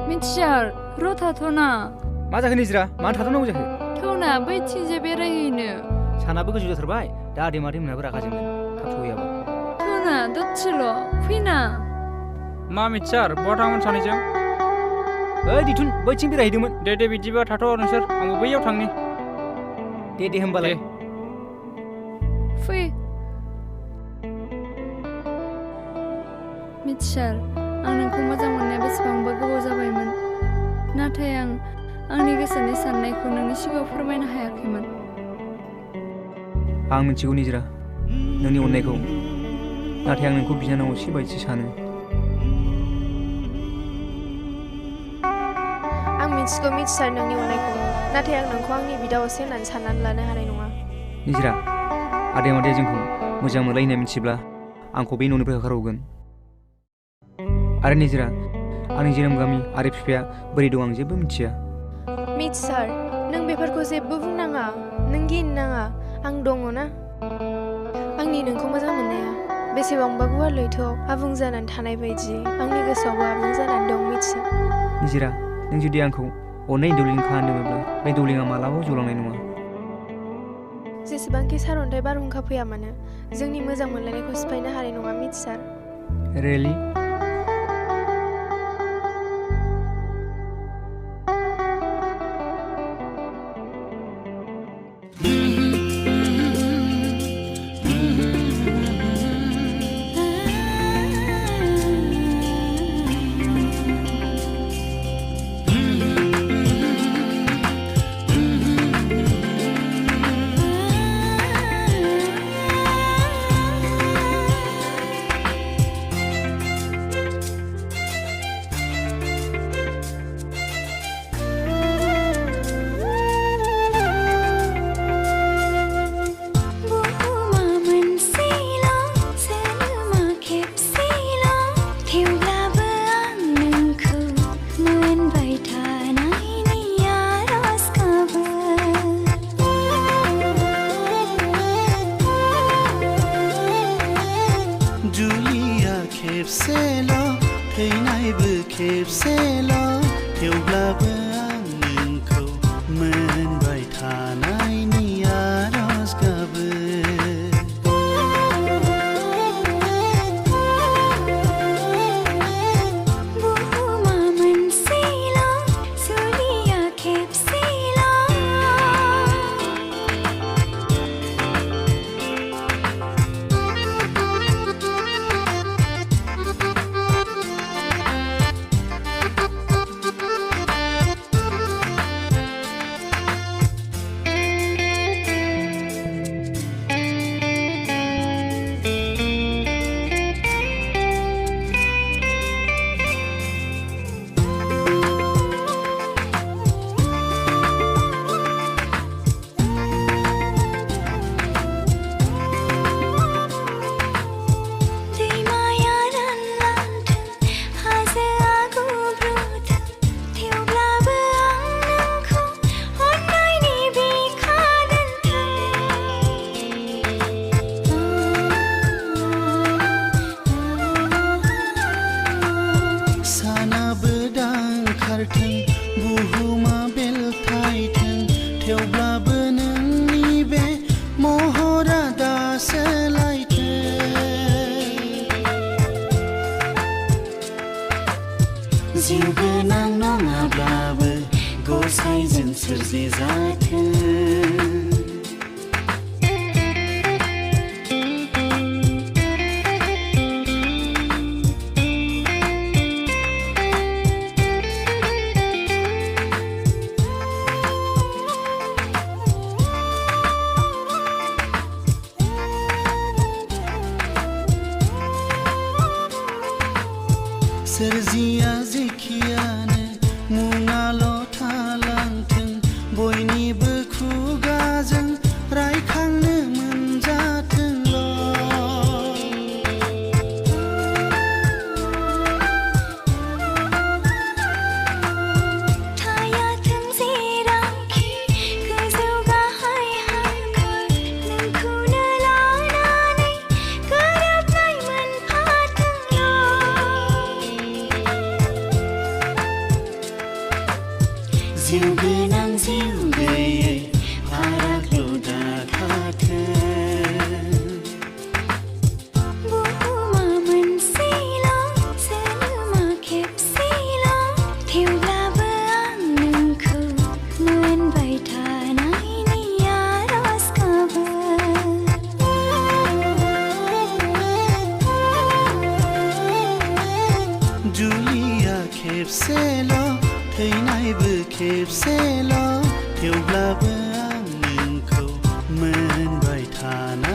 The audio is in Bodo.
मिथियार र' थाथ'ना मा जाखो निजिरा मानो थाथ'नांगौ जाखो थौना बैथिंजाय बेरायहैनो सानाबो गोजौ जाथारबाय दा आदै मादै मोनाबो रागा जोंगोन थाब सहैयाबा थौना दसेल' फैना मा मिथियार बहा थांगोन सानैजों ओइ दिथुन बैथिं बेरायहैदोंमोन दे बिदिबा थाथ' नोंसोर आंबो बैयाव थांनि दे होमबालाय फै मिथियार आं नोंखौ मोजां मोननाया बेसेबांबा गोबाव जाबायमोन नाथाय आं आंनि गोसोनि साननायखौ नोंनि सिगाङाव फोरमायनो हायाखैमोन आं मिथिगौ निजिरा नोंनि अननायखौ नाथाय आं नोंखौ बिनानाव असे बायदिसो सानो आं मिथिगौ मिथियार नोंनि अननायखौ नाथाय आं नोंखौ आंनि बिदा असे होननानै साननानै लानो हानाय नङा निजिरा आदै मादैया जोंखौ मोजां मोनलाय होनना मिथिब्ला आंखौ बे न'निफ्राय होखारहरगोन आरो निजिरा आंनि जोनोम गामि आरो बिफाया बोरै दं आं जेबो मिथिया मिथियार नों बेफोरखौ जेबो बुंनाङा नों गिनो नाङा आं दङ ना आंनि नोंखौ मोजां मोननाया बेसेबांबा गुवार लैथोआव आबुं जानानै थानाय बायदि आंनि गोसोआवबो आबुं जानानै दं मिथिया निजिरा नों जुदि आंखौ अननाय दौलें खालामदोंमोनब्ला बे दौलेङा मालाबाबो जलांनाय नङा जेसेबांखि सारअन्थाइ बारहुंखा फैया मानो जोंनि मोजां मोनलायनायखौ सिफायनो हानाय नङा मिथियार रियेलि सोरजिया जेखियानो मुङाल' थालांथों बयनिबो खुगाजों रायखांनो मोनजाथोंल' थायाथों जेरावखि गोजौ गाहाय हांखर नोंखौनो लानानै गोरोबनाय मोनफाथोंल' जिउ गोनां जिउ गैयै फारागल' दाखाथों बुहुमा मोनसेल' जोनोमा खेबसेल' थेवब्लाबो आं नोंखौ मोनबाय थानायनि आरज गाबो जुलिया खेबसेल' थैनायबो खेबसेल' थेवब्लाबो आं नोंखौ मोनबाय थानाय